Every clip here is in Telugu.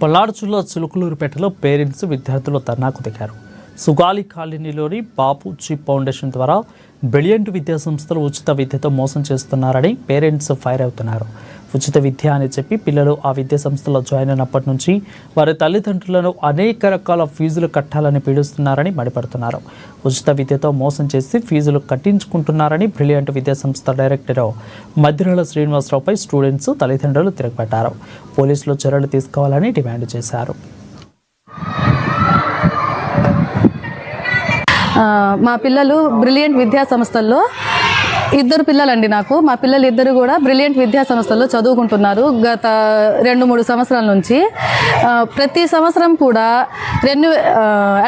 పల్నాడు జిల్లా చిలుకలూరుపేటలో పేరెంట్స్ విద్యార్థులు ధర్నాకు దిగారు. సుగాలి కాలనీలోని బాపూజీ ఫౌండేషన్ ద్వారా బ్రిలియంట్ విద్యా సంస్థలు ఉచిత విద్యతో మోసం చేస్తున్నారని పేరెంట్స్ ఫైర్ అవుతున్నారు. ఉచిత విద్య అని చెప్పి పిల్లలు ఆ విద్యా సంస్థలో జాయిన్ అయినప్పటి నుంచి వారి తల్లిదండ్రులను అనేక రకాల ఫీజులు కట్టాలని పీడిస్తున్నారని మండిపడుతున్నారు. ఉచిత విద్యతో మోసం చేసి ఫీజులు కట్టించుకుంటున్నారని బ్రిలియంట్ విద్యా సంస్థ డైరెక్టర్ మధ్యరాల శ్రీనివాసరావుపై స్టూడెంట్స్ తల్లిదండ్రులు తిరగబడ్డారు. పోలీసులు చర్యలు తీసుకోవాలని డిమాండ్ చేశారు. మా పిల్లలు బ్రిలియంట్ విద్యా సంస్థల్లో ఇద్దరు పిల్లలండి. మా పిల్లలు ఇద్దరు కూడా బ్రిలియంట్ విద్యా సంస్థల్లో చదువుకుంటున్నారు గత 2-3 సంవత్సరాల నుంచి. ప్రతి సంవత్సరం కూడా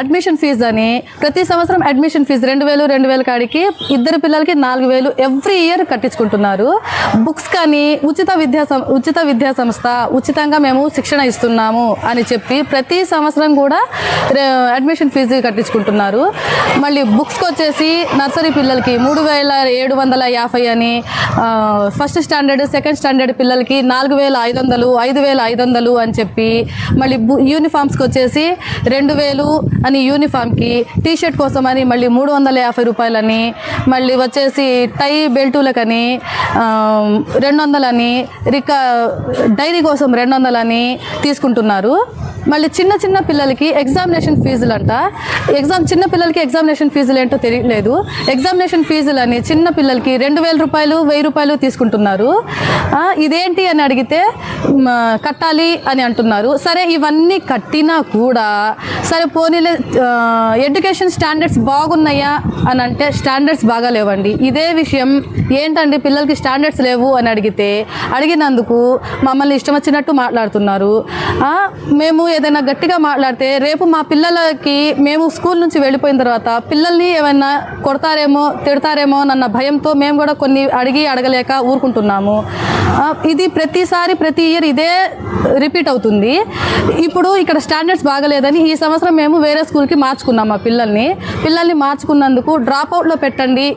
అడ్మిషన్ ఫీజు అని ప్రతి సంవత్సరం అడ్మిషన్ ఫీజు 2000 కాడికి ఇద్దరు పిల్లలకి 4000 ఎవ్రీ ఇయర్ కట్టించుకుంటున్నారు. బుక్స్ కానీ ఉచిత విద్యా సంస్థ ఉచితంగా మేము శిక్షణ ఇస్తున్నాము అని చెప్పి ప్రతి సంవత్సరం కూడా అడ్మిషన్ ఫీజు కట్టించుకుంటున్నారు. మళ్ళీ బుక్స్కి వచ్చేసి నర్సరీ పిల్లలకి 3750 అని, ఫస్ట్ స్టాండర్డ్ సెకండ్ స్టాండర్డ్ పిల్లలకి 4500 5500 అని చెప్పి, మళ్ళీ యూనిఫామ్స్కి వచ్చేసి 2000 అని యూనిఫామ్కి, టీషర్ట్ కోసం అని మళ్ళీ 350 రూపాయలని, మళ్ళీ వచ్చేసి టై బెల్టులకని 200 అని, డైరీ కోసం 200 అని తీసుకుంటున్నారు. మళ్ళీ చిన్న పిల్లలకి ఎగ్జామినేషన్ ఫీజులు అంట. చిన్న పిల్లలకి ఎగ్జామినేషన్ ఫీజులు ఏంటో తెలియలేదు. ఎగ్జామినేషన్ ఫీజులు అని చిన్న పిల్లలకి 2000 రూపాయలు 1000 రూపాయలు తీసుకుంటున్నారు. ఇదేంటి అని అడిగితే కట్టాలి అని అంటున్నారు. సరే ఇవన్నీ కట్టినా కూడా సరే పోనీలే ఎడ్యుకేషన్ స్టాండర్డ్స్ బాగున్నాయా అని అంటే స్టాండర్డ్స్ బాగాలేవండి. ఇదే విషయం ఏంటండి పిల్లలకి స్టాండర్డ్స్ లేవు అని అడిగినందుకు మమ్మల్ని ఇష్టం వచ్చినట్టు మాట్లాడుతున్నారు. మేము ఏదైనా గట్టిగా మాట్లాడితే రేపు మా పిల్లలకి మేము స్కూల్ నుంచి వెళ్ళిపోయిన తర్వాత పిల్లల్ని ఏమైనా కొడతారేమో తిడతారేమో అన్న భయంతో మేము కూడా కొన్ని అడగలేక ఊరుకుంటున్నాము. ఇది ప్రతి ఇయర్ ఇదే రిపీట్ అవుతుంది. ఇప్పుడు ఇక్కడ స్టాండర్డ్స్ బాగలేదని ఈ సంవత్సరం మేము వేరే స్కూల్కి మార్చుకున్నాం. మా పిల్లల్ని మార్చుకున్నందుకు డ్రాప్ అవుట్లో పెట్టండి